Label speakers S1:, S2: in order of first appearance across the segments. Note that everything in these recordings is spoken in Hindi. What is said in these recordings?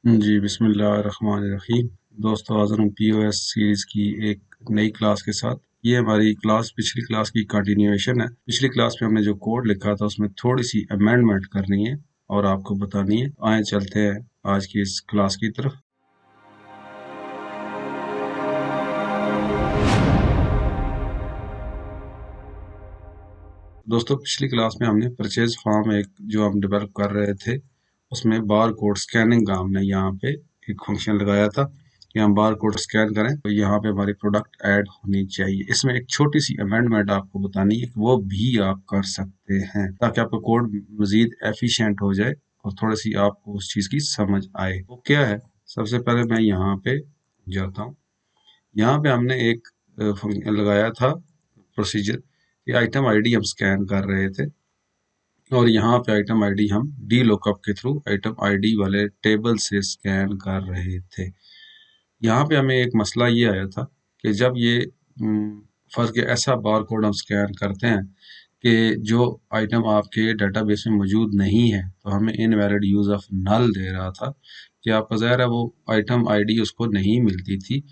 S1: जी, बिस्मिल्लाहिर्रहमानिर्रहीम। दोस्तों, आज हम पीओएस सीरीज़ की एक नई क्लास के साथ, ये हमारी क्लास पिछली क्लास की कंटिन्यूएशन है। पिछली क्लास में हमने जो कोड लिखा था उसमें थोड़ी सी अमेंडमेंट करनी है और आपको बतानी है। आए चलते हैं आज की इस क्लास की तरफ। दोस्तों, पिछली क्लास में हमने परचेज फॉर्म एक जो हम डेवलप कर रहे थे उसमें बार कोड स्कैनिंग का हमने यहाँ पे एक फंक्शन लगाया था कि हम बार कोड स्कैन करें तो यहाँ पे हमारी प्रोडक्ट ऐड होनी चाहिए। इसमें एक छोटी सी अमेंडमेंट आपको बतानी है, वो भी आप कर सकते हैं ताकि आपका कोड मजीद एफिशिएंट हो जाए और थोड़ी सी आपको उस चीज़ की समझ आए। वो क्या है? सबसे पहले मैं यहाँ पे जाता हूँ। यहाँ पे हमने एक फंक्शन लगाया था प्रोसीजर कि आइटम आईडी हम स्कैन कर रहे थे और यहाँ पे आइटम आईडी हम डी लुकअप के थ्रू आइटम आईडी वाले टेबल से स्कैन कर रहे थे। यहाँ पे हमें एक मसला ये आया था कि जब ये फर्ज के ऐसा बार कोड हम स्कैन करते हैं कि जो आइटम आपके डेटाबेस में मौजूद नहीं है तो हमें इनवैलिड यूज ऑफ नल दे रहा था कि आपका ज़ाहिर है वो आइटम आईडी उसको नहीं मिलती थी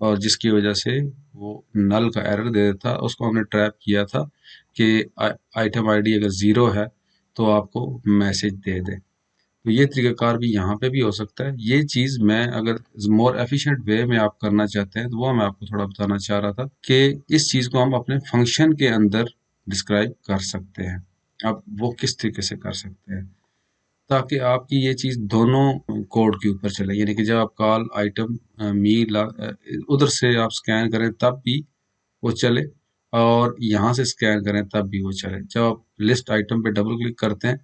S1: और जिसकी वजह से वो नल का एरर दे देता। उसको हमने ट्रैप किया था कि आइटम आईडी अगर ज़ीरो है तो आपको मैसेज दे दे। तो ये तरीक़ाकार भी यहाँ पे भी हो सकता है। ये चीज़ मैं अगर मोर एफिशिएंट वे में आप करना चाहते हैं तो वो मैं आपको थोड़ा बताना चाह रहा था कि इस चीज़ को हम अपने फंक्शन के अंदर डिस्क्राइब कर सकते हैं। अब वो किस तरीके से कर सकते हैं ताकि आपकी ये चीज़ दोनों कोड के ऊपर चले, यानी कि जब आप कॉल आइटम उधर से आप स्कैन करें तब भी वो चले और यहाँ से स्कैन करें तब भी वो चले। जब आप लिस्ट आइटम पे डबल क्लिक करते हैं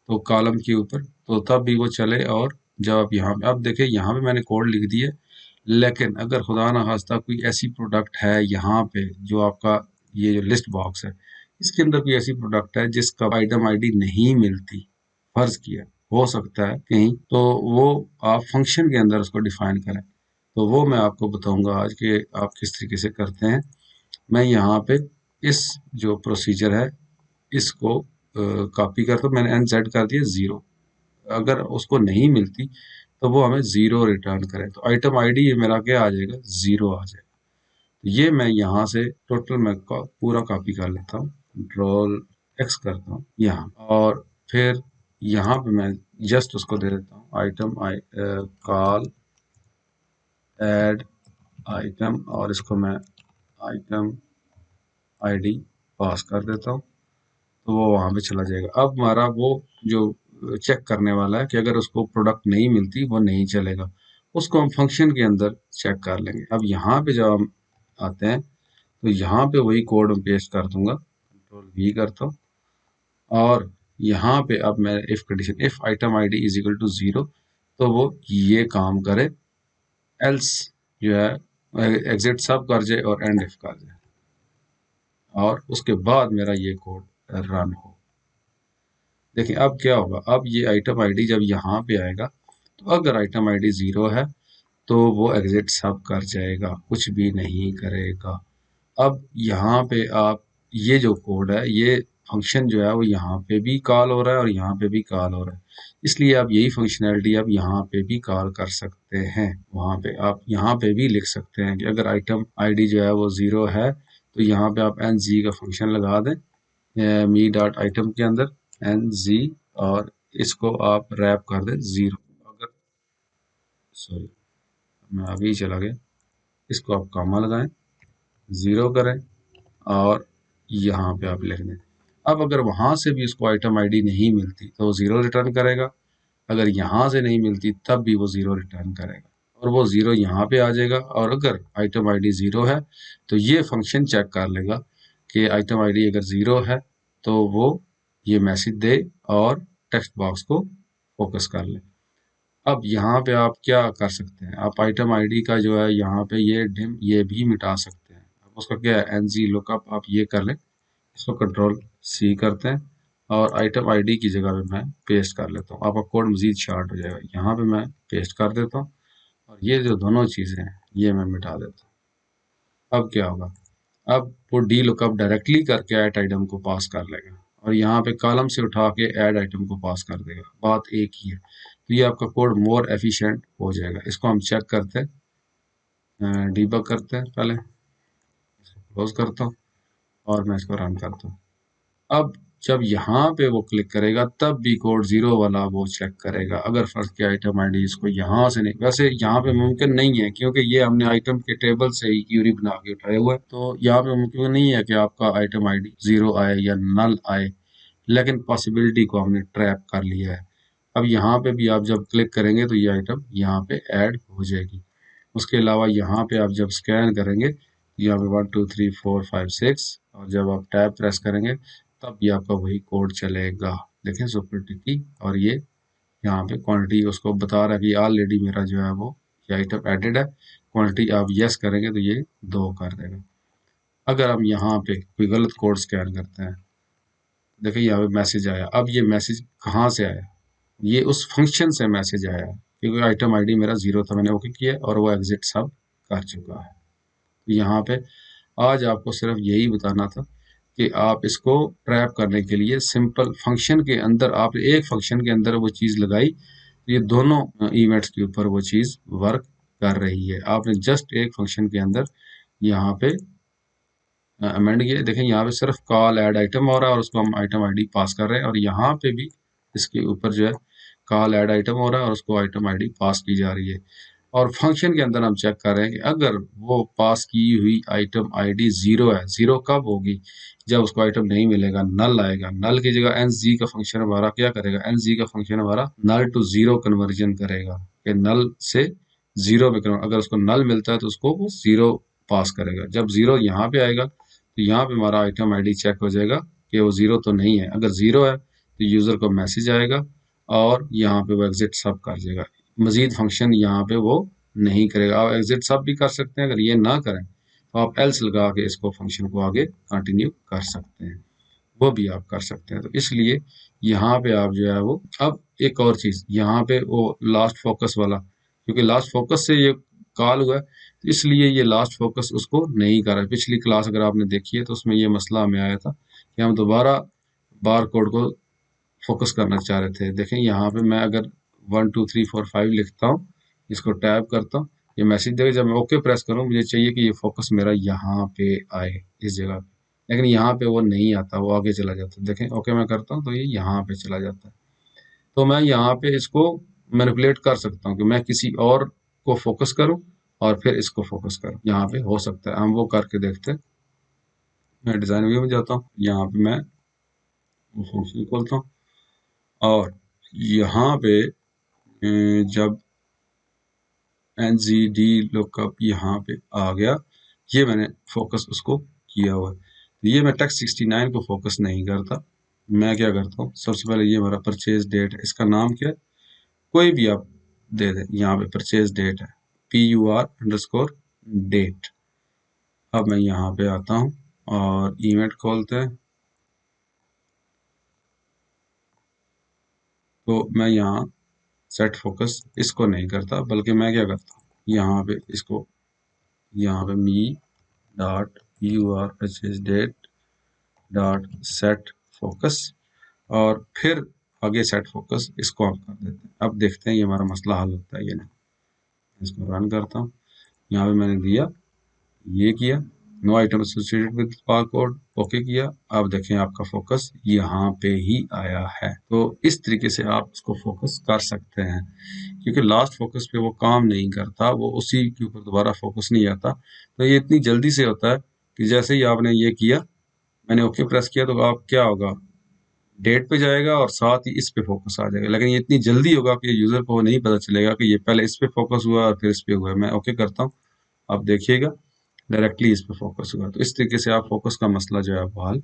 S1: तो कॉलम के ऊपर तो तब भी वो चले। और जब आप यहाँ पे अब देखिए यहाँ पे मैंने कोड लिख दिया, लेकिन अगर खुदा ना खास्ता कोई ऐसी प्रोडक्ट है यहाँ पे जो आपका ये जो लिस्ट बॉक्स है इसके अंदर कोई ऐसी प्रोडक्ट है जिसका आइटम आईडी नहीं मिलती, फर्ज किया हो सकता है कहीं, तो वो आप फंक्शन के अंदर उसको डिफाइन करें। तो वो मैं आपको बताऊंगा आज कि आप किस तरीके से करते हैं। मैं यहाँ पे इस जो प्रोसीजर है इसको कॉपी करता हूँ। मैंने एन जेड कर दिया 0। अगर उसको नहीं मिलती तो वो हमें 0 रिटर्न करे। तो आइटम आईडी ये मेरा क्या आ जाएगा? 0 आ जाएगा। तो ये मैं यहाँ से टोटल मैं पूरा कॉपी कर लेता हूँ, कंट्रोल एक्स करता हूँ यहाँ, और फिर यहाँ पे मैं जस्ट उसको दे देता हूँ आइटम कॉल ऐड आइटम और इसको मैं आइटम आईडी पास कर देता हूँ तो वो वहाँ पे चला जाएगा। अब हमारा वो जो चेक करने वाला है कि अगर उसको प्रोडक्ट नहीं मिलती वो नहीं चलेगा, उसको हम फंक्शन के अंदर चेक कर लेंगे। अब यहाँ पे जब हम आते हैं तो यहाँ पे वही कोड में पेस्ट कर दूंगा, कंट्रोल वी करता हूँ और यहाँ पे अब मैं if condition if item ID is equal to 0 तो वो ये काम करे, एल्स जो है एग्जिट सब कर जाए और एंड इफ कर जाए और उसके बाद मेरा ये कोड रन हो। देखिए अब क्या होगा, अब ये आइटम आईडी जब यहाँ पे आएगा तो अगर आइटम आईडी 0 है तो वो एग्जिट सब कर जाएगा, कुछ भी नहीं करेगा। अब यहाँ पे आप ये जो कोड है ये फंक्शन जो है वो यहाँ पे भी कॉल हो रहा है और यहाँ पे भी कॉल हो रहा है, इसलिए आप यही फंक्शनैलिटी आप यहाँ पे भी कॉल कर सकते हैं। वहाँ पे आप यहाँ पे भी लिख सकते हैं कि अगर आइटम आईडी जो है वो 0 है तो यहाँ पे आप एन जी का फंक्शन लगा दें मी डॉट आइटम के अंदर एन जी और इसको आप रैप कर दें 0। अगर सॉरी मैं अभी चला गया, इसको आप कामा लगाएं 0 करें और यहाँ पे आप लिख दें। अब अगर वहां से भी इसको आइटम आईडी नहीं मिलती तो वो 0 रिटर्न करेगा, अगर यहाँ से नहीं मिलती तब भी वो 0 रिटर्न करेगा और वो 0 यहाँ पे आ जाएगा। और अगर आइटम आईडी 0 है तो ये फंक्शन चेक कर लेगा कि आइटम आईडी अगर 0 है तो वो ये मैसेज दे और टेक्स्ट बॉक्स को फोकस कर ले। अब यहाँ पे आप क्या कर सकते हैं, आप आइटम आईडी का जो है यहाँ पे ये डिम ये भी मिटा सकते हैं। अब उसका क्या है, एन जी लुकअप आप ये कर लें, इसको कंट्रोल सी करते हैं और आइटम आईडी की जगह पे मैं पेस्ट कर लेता हूँ। आपका कोड मजीद शार्ट हो जाएगा। यहाँ पे मैं पेस्ट कर देता हूँ और ये जो दोनों चीज़ें हैं ये मैं मिटा देता हूँ। अब क्या होगा, अब वो डी लुकअप डायरेक्टली करके ऐड आइटम को पास कर लेगा और यहाँ पे कॉलम से उठा के ऐड आइटम को पास कर देगा। बात एक ही है तो ये आपका कोड मोर एफिशिएंट हो जाएगा। इसको हम चेक करते हैं, डीबग करते हैं, पहले इसको क्लोज करता हूँ और मैं इसको रन करता हूँ। अब जब यहाँ पे वो क्लिक करेगा तब भी कोड 0 वाला वो चेक करेगा। अगर फर्स्ट की आइटम आईडी इसको यहाँ से नहीं, वैसे यहाँ पे मुमकिन नहीं है क्योंकि ये हमने आइटम के टेबल से ही क्यूरी बना के उठाया हुआ है, तो यहाँ पे मुमकिन नहीं है कि आपका आइटम आईडी 0 आए या नल आए, लेकिन पॉसिबिलिटी को हमने ट्रैप कर लिया है। अब यहाँ पे भी आप जब क्लिक करेंगे तो ये आइटम यहाँ पे ऐड हो जाएगी। उसके अलावा यहाँ पे आप जब स्कैन करेंगे यहाँ पे 1 2 3 4 5 6 और जब आप टैब प्रेस करेंगे तब ये आपका वही कोड चलेगा। देखें सुपर टिकी, और ये यहाँ पे क्वांटिटी उसको बता रहा है कि ऑलरेडी मेरा जो है वो ये आइटम एडेड है। क्वांटिटी आप यस करेंगे तो ये 2 कर देगा। अगर हम यहाँ पे कोई गलत कोड स्कैन करते हैं, देखिए यहाँ पे मैसेज आया। अब ये मैसेज कहाँ से आया? ये उस फंक्शन से मैसेज आया क्योंकि आइटम आईडी मेरा 0 था, मैंने ओके किया और वो एग्जिट सब कर चुका है। यहाँ पे आज आपको सिर्फ यही बताना था कि आप इसको ट्रैप करने के लिए सिंपल फंक्शन के अंदर, आप एक फंक्शन के अंदर वो चीज़ लगाई, ये दोनों इवेंट्स के ऊपर वो चीज़ वर्क कर रही है। आपने जस्ट एक फंक्शन के अंदर यहाँ पे अमेंड किया। देखें यहाँ पे सिर्फ कॉल ऐड आइटम हो रहा है और उसको हम आइटम आईडी पास कर रहे हैं, और यहाँ पे भी इसके ऊपर जो है कॉल ऐड आइटम हो रहा है और उसको आइटम आईडी पास की जा रही है। और फंक्शन के अंदर हम चेक कर रहे हैं कि अगर वो पास की हुई आइटम आईडी 0 है, 0 कब होगी? जब उसको आइटम नहीं मिलेगा, नल आएगा। नल की जगह एनजी का फंक्शन हमारा क्या करेगा? एनजी का फंक्शन हमारा नल टू 0 कन्वर्जन करेगा कि नल से 0 में कन्वर्ट। अगर उसको नल मिलता है तो उसको वो 0 पास करेगा। जब 0 यहाँ पे आएगा तो यहाँ पे हमारा आइटम आईडी चेक हो जाएगा कि वो 0 तो नहीं है। अगर 0 है तो यूजर को मैसेज आएगा और यहाँ पे वो एग्जिट सब कर देगा। मजीद फंक्शन यहाँ पे वो नहीं करेगा। आप एग्जिट सब भी कर सकते हैं, अगर ये ना करें तो आप एल्स लगा के इसको फंक्शन को आगे कंटिन्यू कर सकते हैं, वो भी आप कर सकते हैं। तो इसलिए यहाँ पे आप जो है वो, अब एक और चीज़ यहाँ पे वो लास्ट फोकस वाला, क्योंकि लास्ट फोकस से ये कॉल हुआ है तो इसलिए ये लास्ट फोकस उसको नहीं कर रहा है। पिछली क्लास अगर आपने देखी है तो उसमें ये मसला हमें आया था कि हम दोबारा बार कोड को फोकस करना चाह रहे थे। देखें यहाँ पे मैं अगर 1 2 3 4 5 लिखता हूँ, इसको टैब करता हूँ, ये मैसेज देगा। जब मैं ओके प्रेस करूँ, मुझे चाहिए कि ये फोकस मेरा यहाँ पे आए, इस जगह पे, लेकिन यहाँ पे वो नहीं आता, वो आगे चला जाता है। देखें ओके मैं करता हूँ तो ये यहाँ पे चला जाता है। तो मैं यहाँ पे इसको मैनिपुलेट कर सकता हूँ कि मैं किसी और को फोकस करूँ और फिर इसको फोकस करूँ। यहाँ पे हो सकता है, हम वो करके देखते हैं। मैं डिज़ाइन व्यू में जाता हूँ, यहाँ पे मैं फंक्शन खोलता हूँ और यहाँ पे जब NGD लुकअप यहाँ पे आ गया, ये मैंने फोकस उसको किया हुआ है। तो ये मैं टेक्स्ट 69 को फोकस नहीं करता। मैं क्या करता हूँ, सबसे पहले ये मेरा परचेज डेट है, इसका नाम क्या है? कोई भी आप दे दें। यहाँ पे परचेज डेट है PUR_डेट। अब मैं यहाँ पे आता हूँ और इवेंट खोलते हैं। तो मैं यहाँ सेट फोकस इसको नहीं करता, बल्कि मैं क्या करता हूँ, यहाँ पे इसको, यहाँ पे me dot PUR purchase date dot set focus, और फिर आगे सेट फोकस इसको हम कर देते हैं। अब देखते हैं ये हमारा मसला हल होता है या नहीं। इसको रन करता हूँ, यहाँ पे मैंने दिया, ये किया, no item associated with barcode, okay किया। अब देखें आपका फोकस यहाँ पे ही आया है। तो इस तरीके से आप इसको फोकस कर सकते हैं, क्योंकि लास्ट फोकस पे वो काम नहीं करता, वो उसी के ऊपर दोबारा फोकस नहीं आता। तो ये इतनी जल्दी से होता है कि जैसे ही आपने ये किया, मैंने ओके प्रेस किया, तो आप क्या होगा, डेट पे जाएगा और साथ ही इस पे फोकस आ जाएगा। लेकिन ये इतनी जल्दी होगा कि यूजर को नहीं पता चलेगा कि ये पहले इस पे फोकस हुआ और फिर इस पे हुआ। मैं ओके करता हूँ, आप देखिएगा डायरेक्टली इस पे फोकस हुआ। तो इस तरीके से आप फोकस का मसला जो है आप हल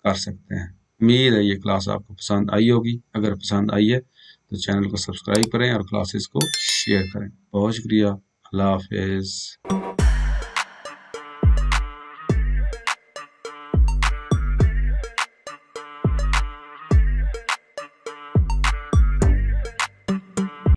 S1: कर सकते हैं। उम्मीद है ये क्लास आपको पसंद आई होगी। अगर पसंद आई है तो चैनल को सब्सक्राइब करें और क्लासेस को शेयर करें। बहुत शुक्रिया। अल्लाह हाफिज़।